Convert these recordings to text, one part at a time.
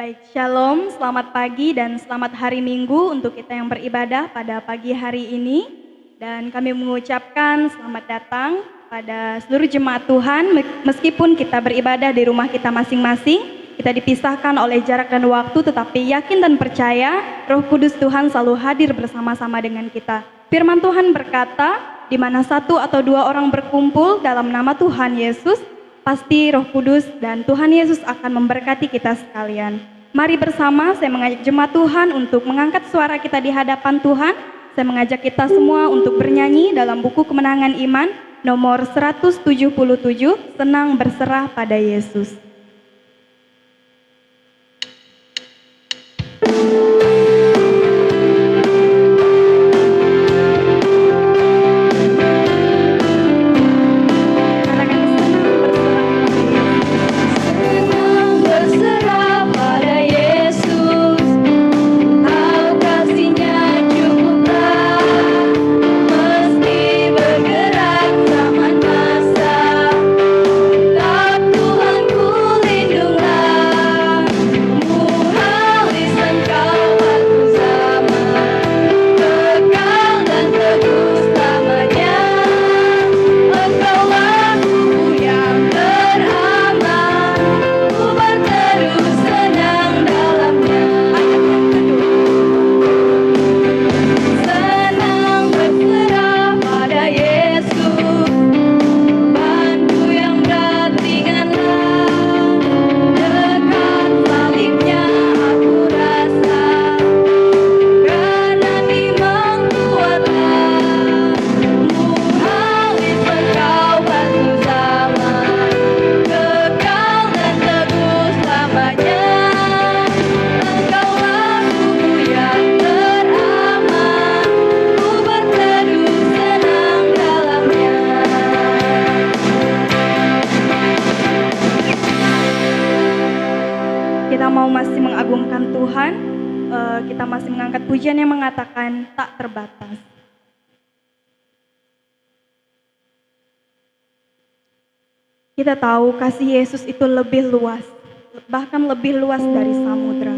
Baik, Shalom, selamat pagi dan selamat hari Minggu untuk kita yang beribadah pada pagi hari ini. Dan kami mengucapkan selamat datang pada seluruh jemaat Tuhan, meskipun kita beribadah di rumah kita masing-masing, kita dipisahkan oleh jarak dan waktu, tetapi yakin dan percaya Roh Kudus Tuhan selalu hadir bersama-sama dengan kita. Firman Tuhan berkata, di mana satu atau dua orang berkumpul dalam nama Tuhan Yesus, pasti Roh Kudus dan Tuhan Yesus akan memberkati kita sekalian. Mari bersama saya mengajak jemaat Tuhan untuk mengangkat suara kita di hadapan Tuhan. Saya mengajak kita semua untuk bernyanyi dalam buku Kemenangan Iman nomor 177, Senang Berserah pada Yesus. Pujian yang mengatakan tak terbatas. Kita tahu kasih Yesus itu lebih luas, bahkan lebih luas dari samudra.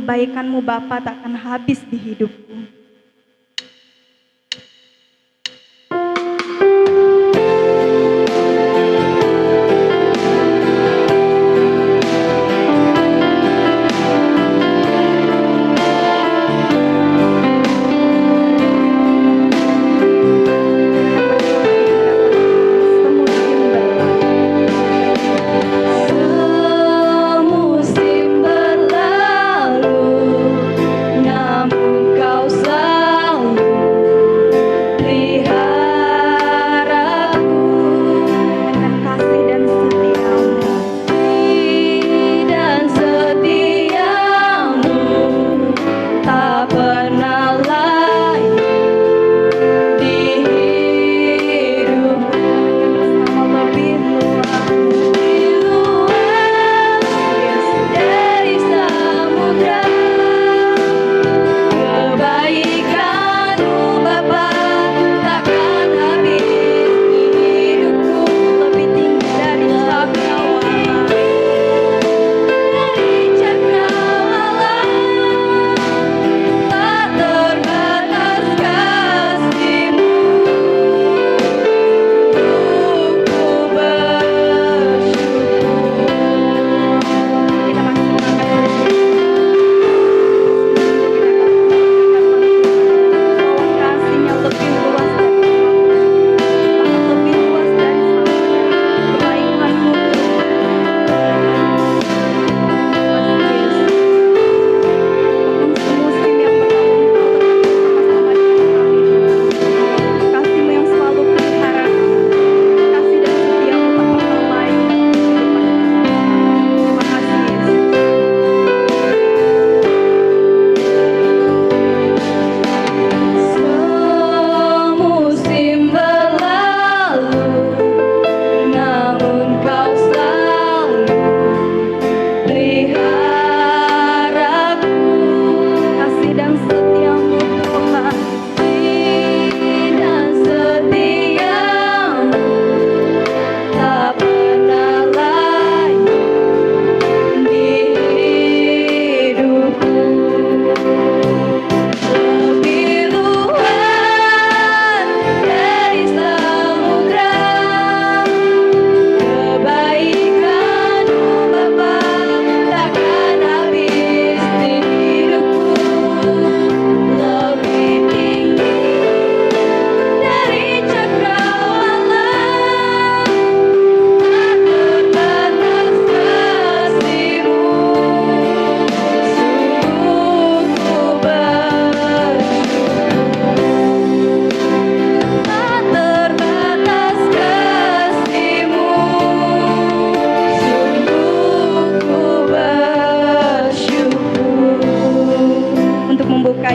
Kebaikan-Mu Bapa tak akan habis di hidupku. Semusim berlalu, namun Kau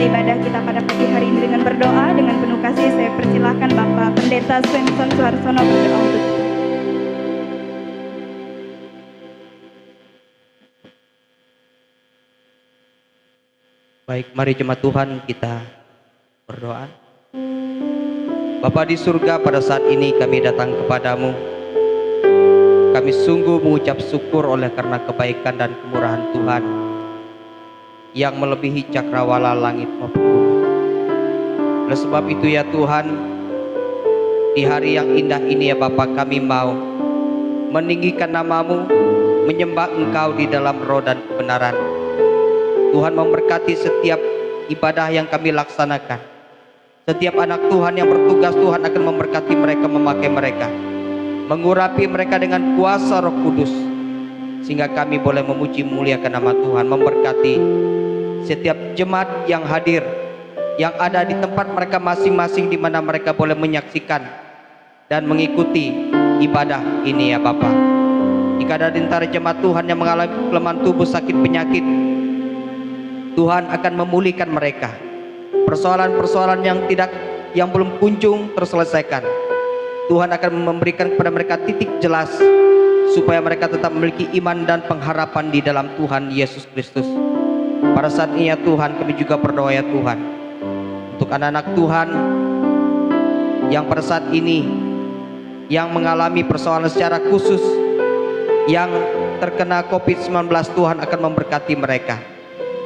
ibadah kita pada pagi hari ini dengan berdoa. Dengan penuh kasih saya persilahkan Bapak Pendeta Swenson Suharsono berdoa untuk kita. Baik, mari jemaat Tuhan kita berdoa. Bapa di surga, pada saat ini kami datang kepadamu. Kami sungguh mengucap syukur oleh karena kebaikan dan kemurahan Tuhan yang melebihi cakrawala langit maupun bumi. Oleh sebab itu ya Tuhan, di hari yang indah ini ya Bapa, kami mau meninggikan namamu, menyembah Engkau di dalam roh dan kebenaran. Tuhan memberkati setiap ibadah yang kami laksanakan. Setiap anak Tuhan yang bertugas, Tuhan akan memberkati mereka, memakai mereka, mengurapi mereka dengan kuasa Roh Kudus, sehingga kami boleh memuji muliakan nama Tuhan. Memberkati setiap jemaat yang hadir, yang ada di tempat mereka masing-masing, di mana mereka boleh menyaksikan dan mengikuti ibadah ini ya Bapa. Jika ada di antara jemaat Tuhan yang mengalami kelemahan tubuh, sakit, penyakit, Tuhan akan memulihkan mereka. Persoalan-persoalan yang belum kunjung terselesaikan, Tuhan akan memberikan kepada mereka titik jelas, supaya mereka tetap memiliki iman dan pengharapan di dalam Tuhan Yesus Kristus. Pada saat ini ya Tuhan, kami juga berdoa ya Tuhan, untuk anak-anak Tuhan yang pada saat ini yang mengalami persoalan secara khusus, yang terkena COVID-19, Tuhan akan memberkati mereka.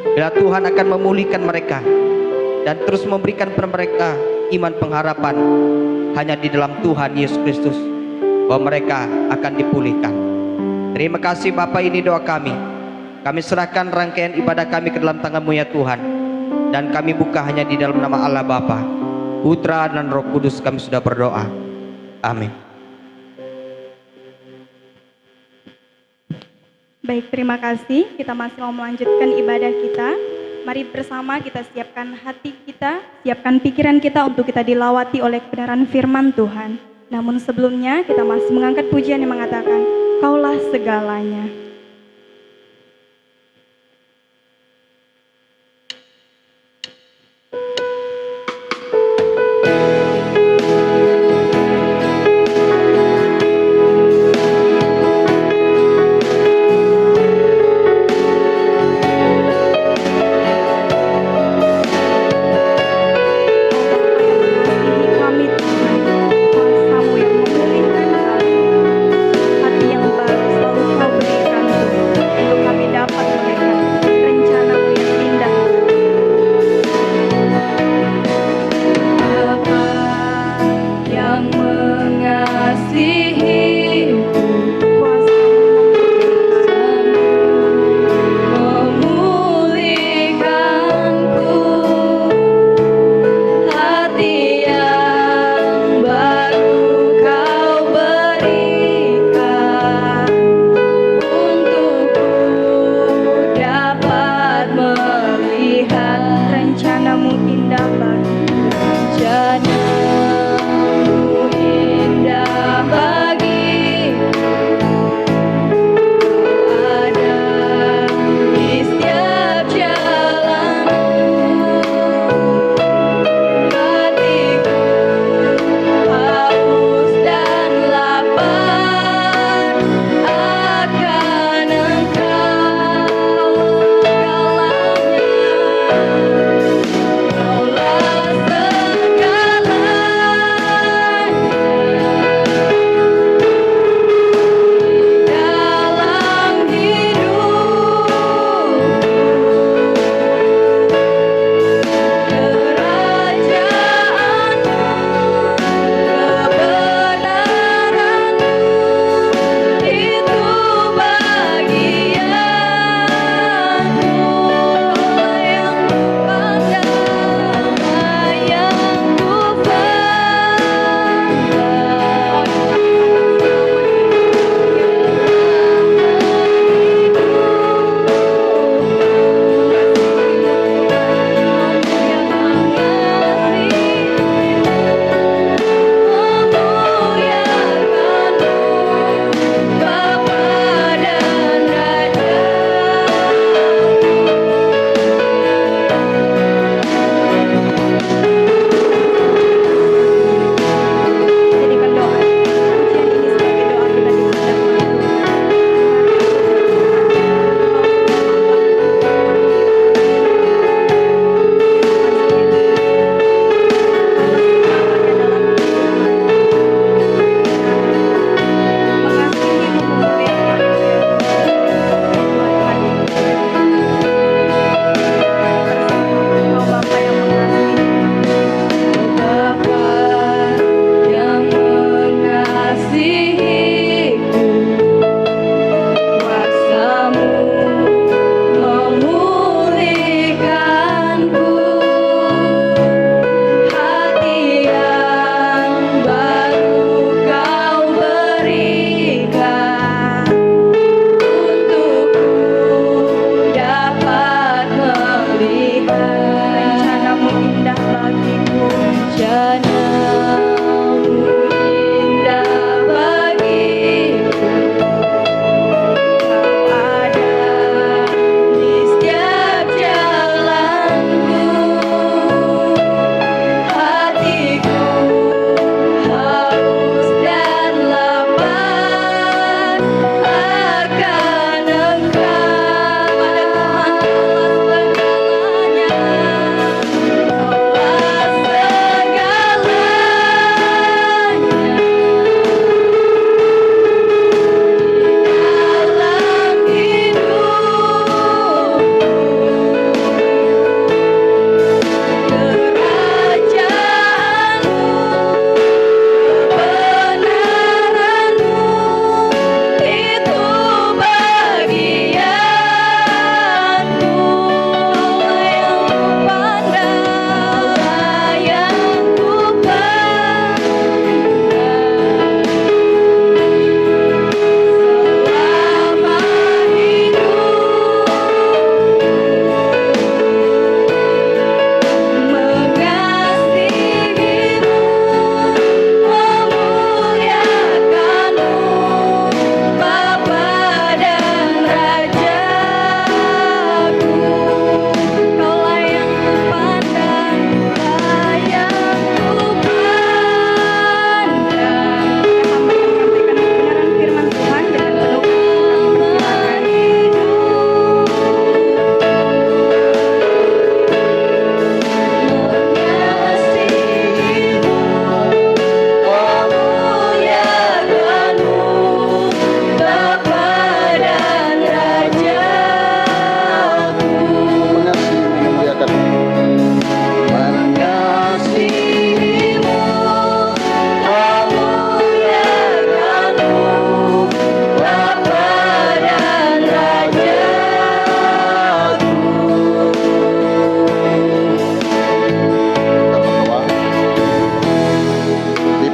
Bila Tuhan akan memulihkan mereka dan terus memberikan kepada mereka iman pengharapan hanya di dalam Tuhan Yesus Kristus, bahwa mereka akan dipulihkan. Terima kasih Bapa, ini doa kami. Kami serahkan rangkaian ibadah kami ke dalam tangan-Mu ya Tuhan, dan kami buka hanya di dalam nama Allah Bapa, Putra dan Roh Kudus kami sudah berdoa. Amin. Baik, terima kasih. Kita masih mau melanjutkan ibadah kita. Mari bersama kita siapkan hati kita, siapkan pikiran kita untuk kita dilawati oleh kebenaran firman Tuhan. Namun sebelumnya kita masih mengangkat pujian yang mengatakan, Kaulah segalanya. Hati yang baru selalu Kau berikan bagiku, janamu indah bagiku. Kau ada di setiap jalanku, hatiku haus dan lapar akan Engkau.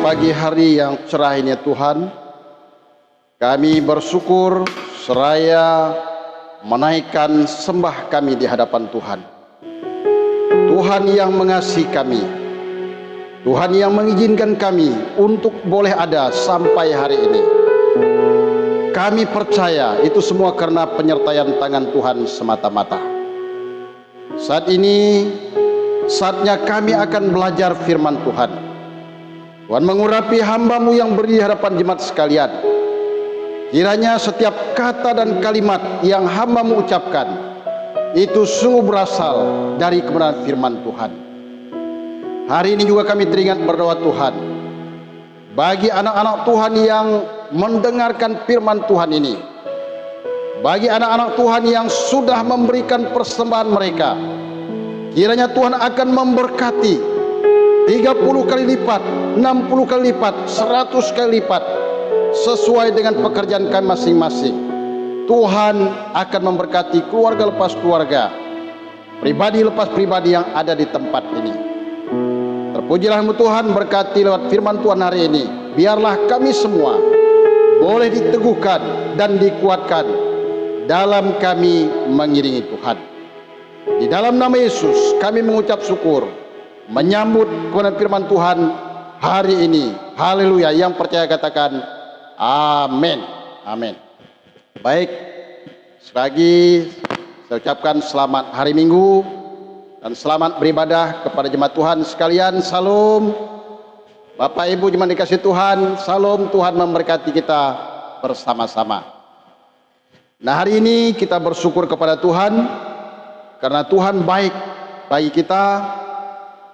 pagi hari yang cerah ini Tuhan, kami bersyukur seraya menaikkan sembah kami di hadapan Tuhan. Tuhan yang mengasihi kami, Tuhan yang mengizinkan kami untuk boleh ada sampai hari ini. Kami percaya itu semua karena penyertaan tangan Tuhan semata-mata. Saat ini saatnya kami akan belajar firman Tuhan. Tuhan mengurapi hamba-Mu yang berdiri di hadapan jemaat sekalian. Kiranya setiap kata dan kalimat yang hamba-Mu ucapkan itu sungguh berasal dari kebenaran firman Tuhan. Hari ini juga kami teringat berdoa Tuhan, bagi anak-anak Tuhan yang mendengarkan firman Tuhan ini, bagi anak-anak Tuhan yang sudah memberikan persembahan mereka, kiranya Tuhan akan memberkati 30 kali lipat, 60 kali lipat, 100 kali lipat, sesuai dengan pekerjaan kami masing-masing. Tuhan akan memberkati keluarga lepas keluarga, pribadi lepas pribadi yang ada di tempat ini. Terpujilah-Mu Tuhan, berkati lewat firman Tuhan hari ini. Biarlah kami semua boleh diteguhkan dan dikuatkan dalam kami mengiringi Tuhan. Di dalam nama Yesus kami mengucap syukur, menyambut kebenaran firman Tuhan hari ini. Haleluya. Yang percaya katakan amin. Amin. Baik, sekali saya ucapkan selamat hari Minggu dan selamat beribadah kepada jemaat Tuhan sekalian. Salam Bapak Ibu jemaat dikasih Tuhan. Salam, Tuhan memberkati kita bersama-sama. Nah, hari ini kita bersyukur kepada Tuhan karena Tuhan baik bagi kita.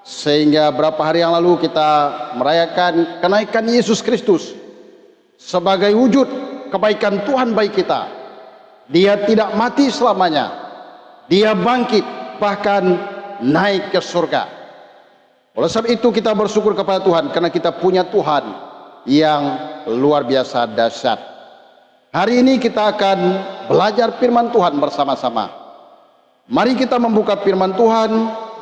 Sehingga berapa hari yang lalu kita merayakan kenaikan Yesus Kristus sebagai wujud kebaikan Tuhan bagi kita. Dia tidak mati selamanya, Dia bangkit bahkan naik ke surga. Oleh sebab itu kita bersyukur kepada Tuhan karena kita punya Tuhan yang luar biasa dahsyat. Hari ini kita akan belajar firman Tuhan bersama-sama. Mari kita membuka firman Tuhan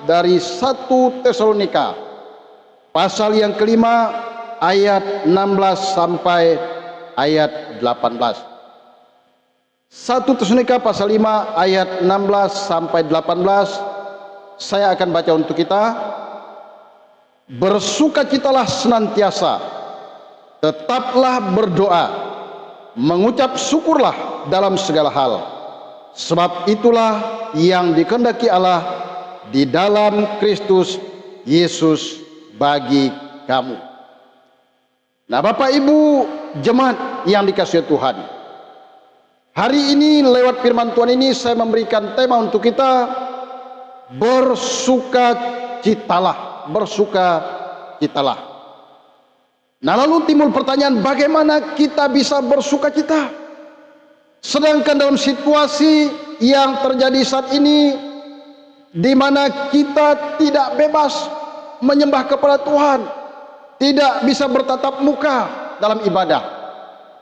dari 1 Tesalonika pasal yang kelima ayat 16 sampai ayat 18. 1 Tesalonika pasal 5 ayat 16 sampai 18. Saya akan baca untuk kita. bersukacitalah senantiasa, tetaplah berdoa, mengucap syukurlah dalam segala hal, sebab itulah yang dikehendaki Allah di dalam Kristus Yesus bagi kamu. Nah, Bapak Ibu jemaat yang dikasihi Tuhan, hari ini lewat firman Tuhan ini saya memberikan tema untuk kita, bersukacitalah, bersukacitalah. Nah, lalu timbul pertanyaan, bagaimana kita bisa bersukacita? Sedangkan dalam situasi yang terjadi saat ini, di mana kita tidak bebas menyembah kepada Tuhan, tidak bisa bertatap muka dalam ibadah.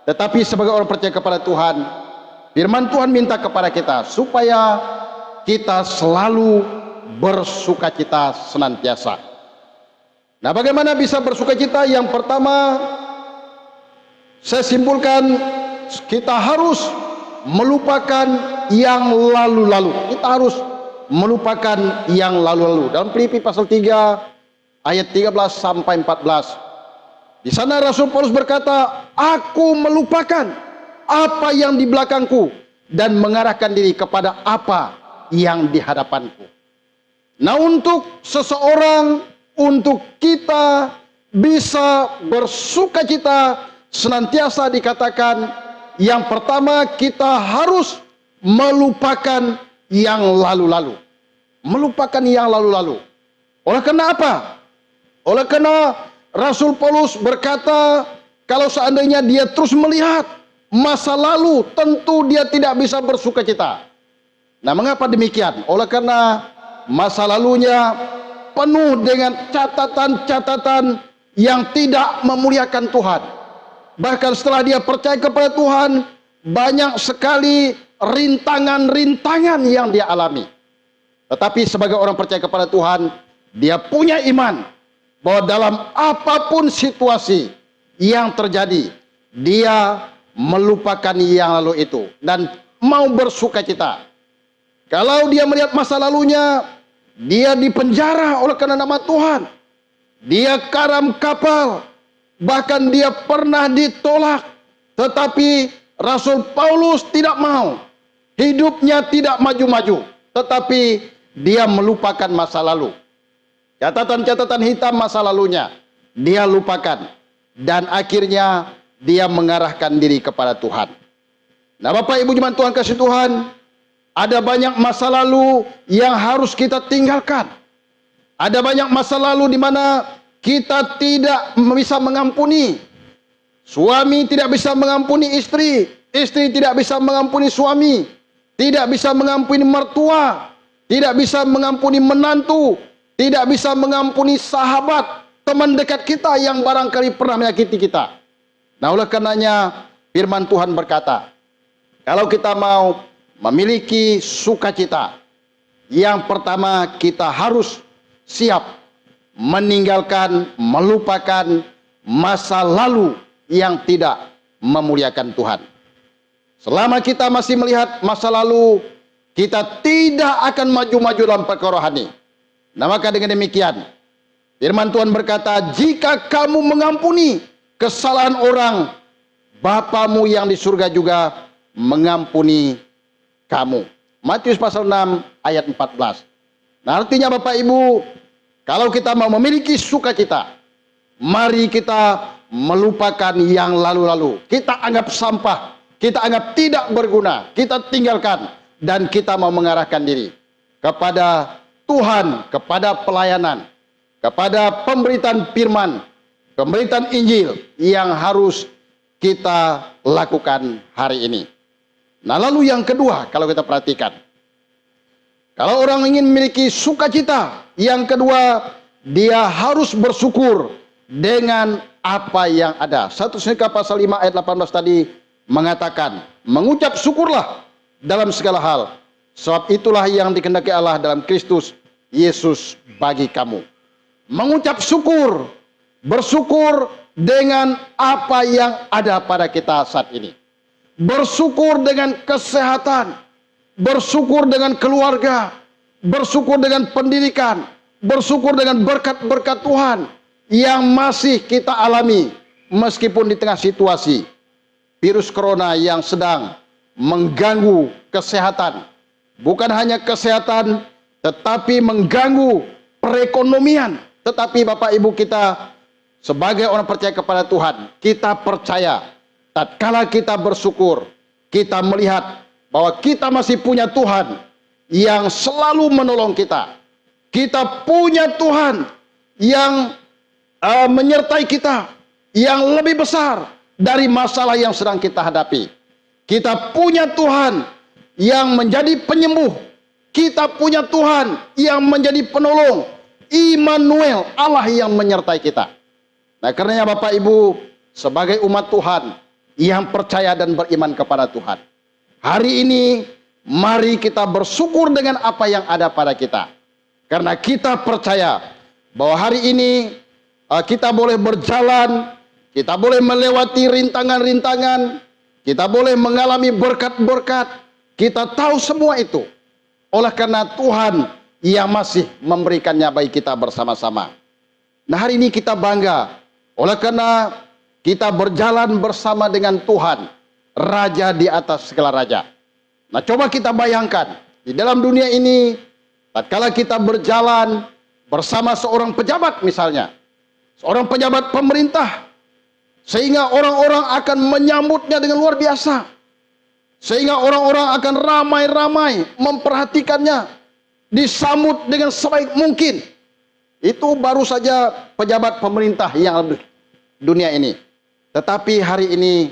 Tetapi sebagai orang percaya kepada Tuhan, firman Tuhan minta kepada kita supaya kita selalu bersukacita senantiasa. Nah, bagaimana bisa bersukacita? Yang pertama, saya simpulkan, kita harus melupakan yang lalu-lalu. Kita harus melupakan yang lalu-lalu. Dalam Filipi pasal 3 ayat 13 sampai 14. Di sana Rasul Paulus berkata, aku melupakan apa yang di belakangku dan mengarahkan diri kepada apa yang di hadapanku. Nah, untuk seseorang, untuk kita bisa bersukacita senantiasa dikatakan, yang pertama kita harus melupakan yang lalu-lalu. Melupakan yang lalu-lalu. Oleh karena apa? Oleh karena Rasul Paulus berkata, kalau seandainya dia terus melihat masa lalu, tentu dia tidak bisa bersukacita. Nah, mengapa demikian? Oleh karena masa lalunya penuh dengan catatan-catatan yang tidak memuliakan Tuhan. Bahkan setelah dia percaya kepada Tuhan, banyak sekali rintangan-rintangan yang dia alami. Tetapi sebagai orang percaya kepada Tuhan, dia punya iman bahwa dalam apapun situasi yang terjadi, dia melupakan yang lalu itu dan mau bersukacita. Kalau dia melihat masa lalunya, dia dipenjara oleh karena nama Tuhan, dia karam kapal, bahkan dia pernah ditolak. Tetapi Rasul Paulus tidak mau, hidupnya tidak maju-maju, tetapi dia melupakan masa lalu. Catatan-catatan hitam masa lalunya dia lupakan, dan akhirnya dia mengarahkan diri kepada Tuhan. Nah, Bapak Ibu jemaat Tuhan kasih Tuhan, ada banyak masa lalu yang harus kita tinggalkan. Ada banyak masa lalu di mana kita tidak bisa mengampuni. Suami tidak bisa mengampuni istri, istri tidak bisa mengampuni suami, tidak bisa mengampuni mertua, tidak bisa mengampuni menantu, tidak bisa mengampuni sahabat, teman dekat kita yang barangkali pernah menyakiti kita. Nah, oleh karenanya firman Tuhan berkata, kalau kita mau memiliki sukacita, yang pertama kita harus siap meninggalkan, melupakan masa lalu yang tidak memuliakan Tuhan. Selama kita masih melihat masa lalu, kita tidak akan maju-maju dalam perkara rohani. Nah, maka dengan demikian, firman Tuhan berkata, jika kamu mengampuni kesalahan orang, Bapamu yang di surga juga mengampuni kamu. Matius pasal 6 ayat 14. Nah, artinya Bapak Ibu, kalau kita mau memiliki sukacita, mari kita melupakan yang lalu-lalu. Kita anggap sampah, kita anggap tidak berguna, kita tinggalkan, dan kita mau mengarahkan diri kepada Tuhan, kepada pelayanan, kepada pemberitaan firman, pemberitaan Injil yang harus kita lakukan hari ini. Nah, lalu yang kedua, kalau kita perhatikan, kalau orang ingin memiliki sukacita, yang kedua, dia harus bersyukur dengan apa yang ada. 1 Tesalonika pasal 5 ayat 18 tadi mengatakan, mengucap syukurlah dalam segala hal, sebab itulah yang dikehendaki Allah dalam Kristus Yesus bagi kamu. Mengucap syukur, bersyukur dengan apa yang ada pada kita saat ini. Bersyukur dengan kesehatan, bersyukur dengan keluarga, bersyukur dengan pendidikan, bersyukur dengan berkat-berkat Tuhan yang masih kita alami meskipun di tengah situasi virus corona yang sedang mengganggu kesehatan. Bukan hanya kesehatan, tetapi mengganggu perekonomian. Tetapi Bapak Ibu, kita sebagai orang percaya kepada Tuhan, kita percaya tatkala kita bersyukur, kita melihat bahwa kita masih punya Tuhan yang selalu menolong kita. Kita punya Tuhan yang menyertai kita, yang lebih besar dari masalah yang sedang kita hadapi. Kita punya Tuhan yang menjadi penyembuh. Kita punya Tuhan yang menjadi penolong. Immanuel, Allah yang menyertai kita. Nah, karenanya Bapak Ibu, sebagai umat Tuhan yang percaya dan beriman kepada Tuhan, hari ini mari kita bersyukur dengan apa yang ada pada kita. Karena kita percaya bahwa hari ini kita boleh berjalan, kita boleh melewati rintangan-rintangan, kita boleh mengalami berkat-berkat. Kita tahu semua itu oleh karena Tuhan yang masih memberikannya bagi kita bersama-sama. Nah, hari ini kita bangga oleh karena kita berjalan bersama dengan Tuhan, Raja di atas segala raja. Nah, coba kita bayangkan di dalam dunia ini, tatkala kita berjalan bersama seorang pejabat misalnya, seorang pejabat pemerintah, sehingga orang-orang akan menyambutnya dengan luar biasa. Sehingga orang-orang akan ramai-ramai memperhatikannya, disambut dengan sebaik mungkin. Itu baru saja pejabat pemerintah yang ada di dunia ini. Tetapi hari ini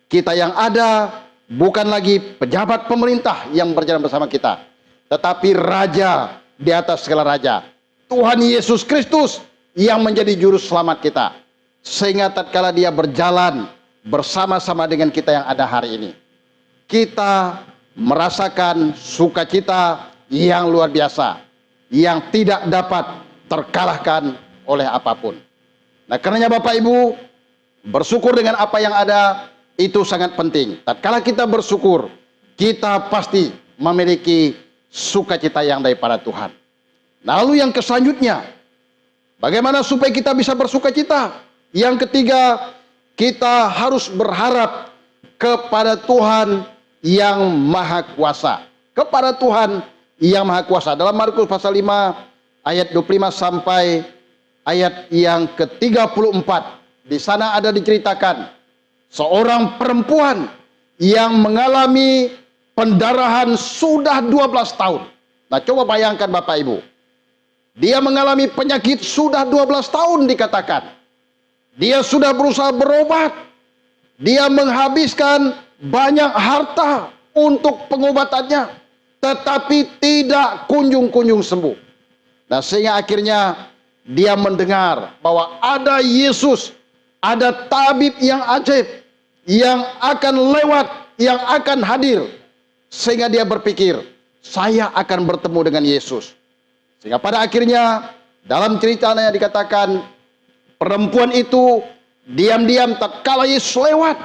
kita yang ada bukan lagi pejabat pemerintah yang berjalan bersama kita, tetapi Raja di atas segala raja, Tuhan Yesus Kristus yang menjadi juru selamat kita. Sehingga tatkala dia berjalan bersama-sama dengan kita yang ada hari ini, kita merasakan sukacita yang luar biasa, yang tidak dapat terkalahkan oleh apapun. Nah, karenanya Bapak Ibu, bersyukur dengan apa yang ada itu sangat penting. Tatkala kita bersyukur, kita pasti memiliki sukacita yang daripada Tuhan. Nah, lalu yang selanjutnya, bagaimana supaya kita bisa bersukacita? Yang ketiga, kita harus berharap kepada Tuhan yang Maha Kuasa. Kepada Tuhan yang Maha Kuasa. Dalam Markus pasal 5 ayat 25 sampai ayat yang ke-34. Di sana ada diceritakan seorang perempuan yang mengalami pendarahan sudah 12 tahun. Nah, coba bayangkan Bapak Ibu. Dia mengalami penyakit sudah 12 tahun dikatakan. Dia sudah berusaha berobat. Dia menghabiskan banyak harta untuk pengobatannya, tetapi tidak kunjung-kunjung sembuh. Nah, sehingga akhirnya dia mendengar bahwa ada Yesus, ada tabib yang ajaib, yang akan lewat, yang akan hadir. Sehingga dia berpikir, saya akan bertemu dengan Yesus. Sehingga pada akhirnya dalam ceritanya dikatakan, perempuan itu diam-diam tatkala Yesus lewat,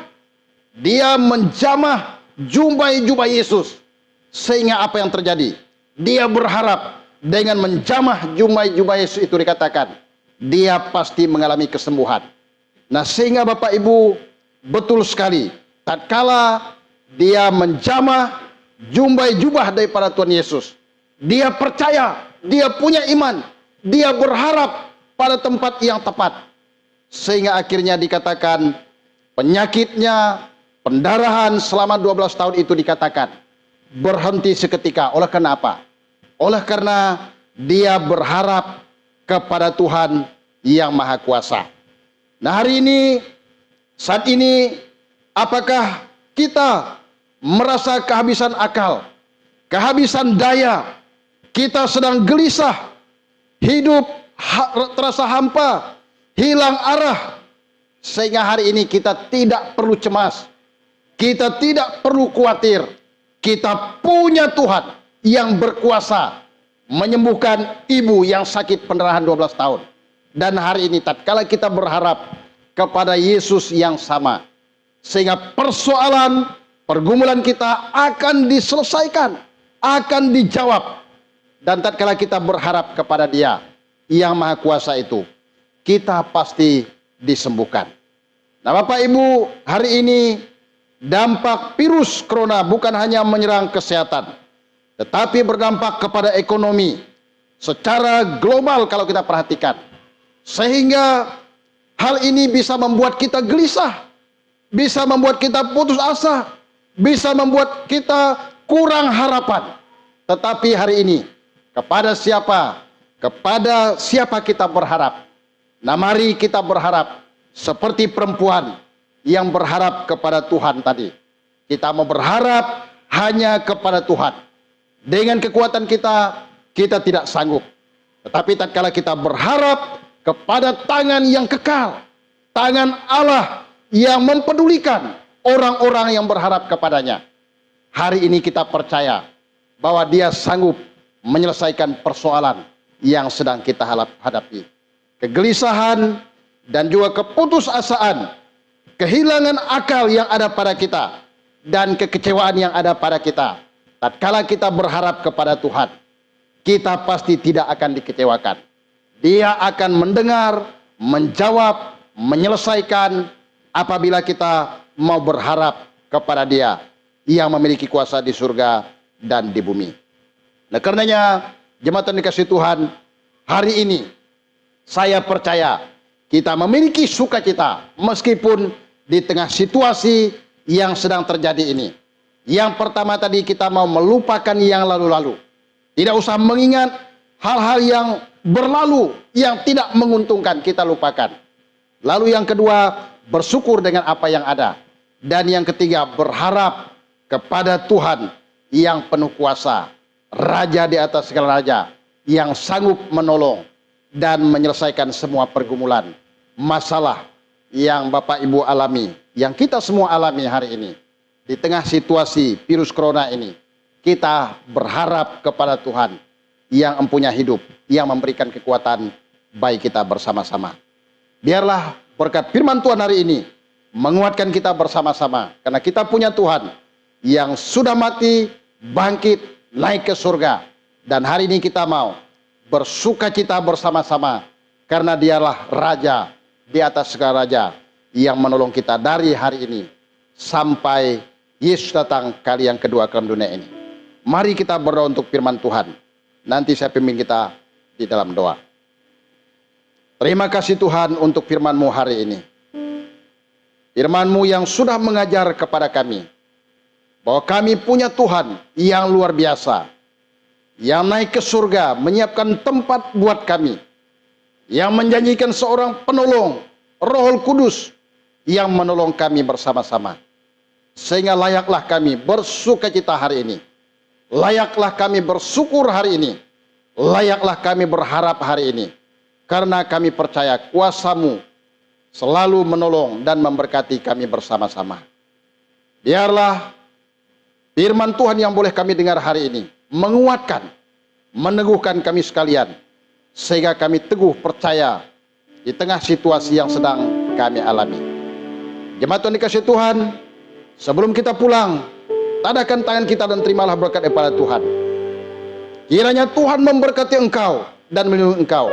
dia menjamah jubah Yesus. Sehingga apa yang terjadi? Dia berharap dengan menjamah jubah Yesus itu dikatakan, dia pasti mengalami kesembuhan. Nah, sehingga Bapak Ibu, betul sekali, tatkala dia menjamah jubah daripada Tuhan Yesus, dia percaya, dia punya iman, dia berharap pada tempat yang tepat. Sehingga akhirnya dikatakan penyakitnya, pendarahan selama 12 tahun itu dikatakan berhenti seketika. Oleh karena apa? Oleh karena dia berharap kepada Tuhan yang Maha Kuasa. Nah, hari ini, saat ini, apakah kita merasa kehabisan akal, kehabisan daya, kita sedang gelisah, hidup terasa hampa, hilang arah, sehingga hari ini kita tidak perlu cemas, kita tidak perlu khawatir. Kita punya Tuhan yang berkuasa menyembuhkan ibu yang sakit pendarahan 12 tahun. Dan hari ini tatkala kita berharap kepada Yesus yang sama, sehingga persoalan, pergumulan kita akan diselesaikan, akan dijawab. Dan tatkala kita berharap kepada Dia, yang Maha Kuasa itu, kita pasti disembuhkan. Nah Bapak Ibu, hari ini dampak virus corona bukan hanya menyerang kesehatan, tetapi berdampak kepada ekonomi secara global kalau kita perhatikan. Sehingga hal ini bisa membuat kita gelisah, bisa membuat kita putus asa, bisa membuat kita kurang harapan. Tetapi hari ini, kepada siapa? Kepada siapa kita berharap? Nah mari kita berharap seperti perempuan yang berharap kepada Tuhan tadi. Kita mau berharap hanya kepada Tuhan. Dengan kekuatan kita, kita tidak sanggup. Tetapi tatkala kita berharap kepada tangan yang kekal, tangan Allah yang mempedulikan orang-orang yang berharap kepadanya. Hari ini kita percaya bahwa Dia sanggup menyelesaikan persoalan yang sedang kita hadapi. Kegelisahan dan juga keputusasaan, kehilangan akal yang ada pada kita, dan kekecewaan yang ada pada kita. Tatkala kita berharap kepada Tuhan, kita pasti tidak akan dikecewakan. Dia akan mendengar, menjawab, menyelesaikan apabila kita mau berharap kepada Dia yang memiliki kuasa di surga dan di bumi. Nah karenanya jemaat yang dikasihi Tuhan, hari ini saya percaya kita memiliki sukacita meskipun di tengah situasi yang sedang terjadi ini. Yang pertama tadi, kita mau melupakan yang lalu-lalu. Tidak usah mengingat hal-hal yang berlalu yang tidak menguntungkan, kita lupakan. Lalu yang kedua, bersyukur dengan apa yang ada. Dan yang ketiga, berharap kepada Tuhan yang penuh kuasa, Raja di atas segala raja, yang sanggup menolong dan menyelesaikan semua pergumulan, masalah yang Bapak Ibu alami, yang kita semua alami hari ini. Di tengah situasi virus corona ini, kita berharap kepada Tuhan yang empunya hidup, yang memberikan kekuatan bagi kita bersama-sama. Biarlah berkat firman Tuhan hari ini menguatkan kita bersama-sama, karena kita punya Tuhan yang sudah mati, bangkit, naik ke surga. Dan hari ini kita mau bersukacita bersama-sama, karena Dialah Raja di atas segala raja yang menolong kita dari hari ini sampai Yesus datang kali yang kedua ke dalam dunia ini. Mari kita berdoa untuk firman Tuhan. Nanti saya pimpin kita di dalam doa. Terima kasih Tuhan untuk firman-Mu hari ini. Firman-Mu yang sudah mengajar kepada kami bahwa kami punya Tuhan yang luar biasa, yang naik ke surga, menyiapkan tempat buat kami, yang menjanjikan seorang penolong, Roh Kudus, yang menolong kami bersama-sama. Sehingga layaklah kami bersukacita hari ini. Layaklah kami bersyukur hari ini. Layaklah kami berharap hari ini. Karena kami percaya kuasa-Mu selalu menolong dan memberkati kami bersama-sama. Biarlah firman Tuhan yang boleh kami dengar hari ini menguatkan, meneguhkan kami sekalian, sehingga kami teguh percaya di tengah situasi yang sedang kami alami. Jemaat yang dikasihi Tuhan, sebelum kita pulang, tadahkan tangan kita dan terimalah berkat daripada Tuhan. Kiranya Tuhan memberkati engkau dan melindungi engkau.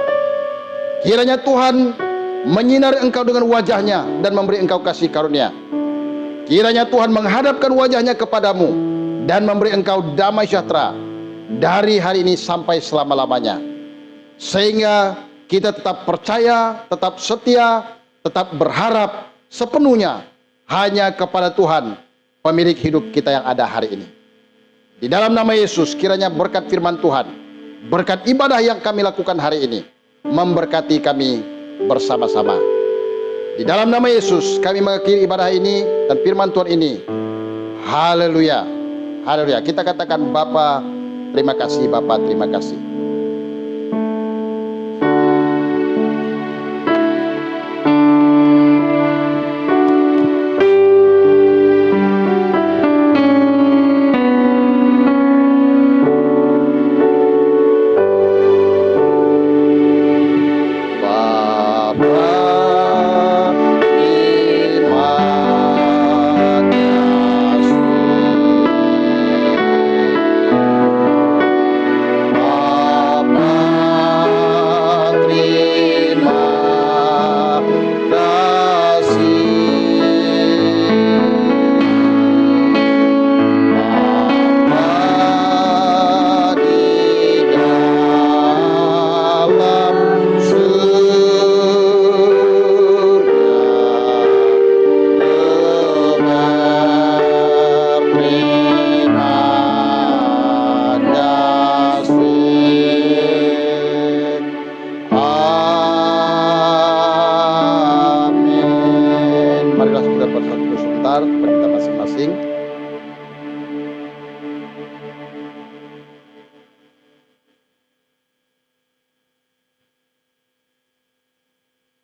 Kiranya Tuhan menyinari engkau dengan wajahnya dan memberi engkau kasih karunia. Kiranya Tuhan menghadapkan wajahnya kepadamu dan memberi engkau damai sejahtera dari hari ini sampai selama-lamanya. Sehingga kita tetap percaya, tetap setia, tetap berharap sepenuhnya hanya kepada Tuhan, pemilik hidup kita yang ada hari ini. Di dalam nama Yesus, kiranya berkat firman Tuhan, berkat ibadah yang kami lakukan hari ini, memberkati kami bersama-sama. Di dalam nama Yesus, kami mengakhiri ibadah ini dan firman Tuhan ini. Haleluya, haleluya. Kita katakan, Bapa, terima kasih, Bapa, terima kasih.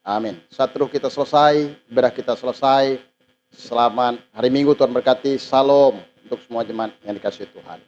Amin. Saat teduh kita selesai, ibadah kita selesai. Selamat hari Minggu, Tuhan berkati. Salam untuk semua jemaat yang dikasihi Tuhan.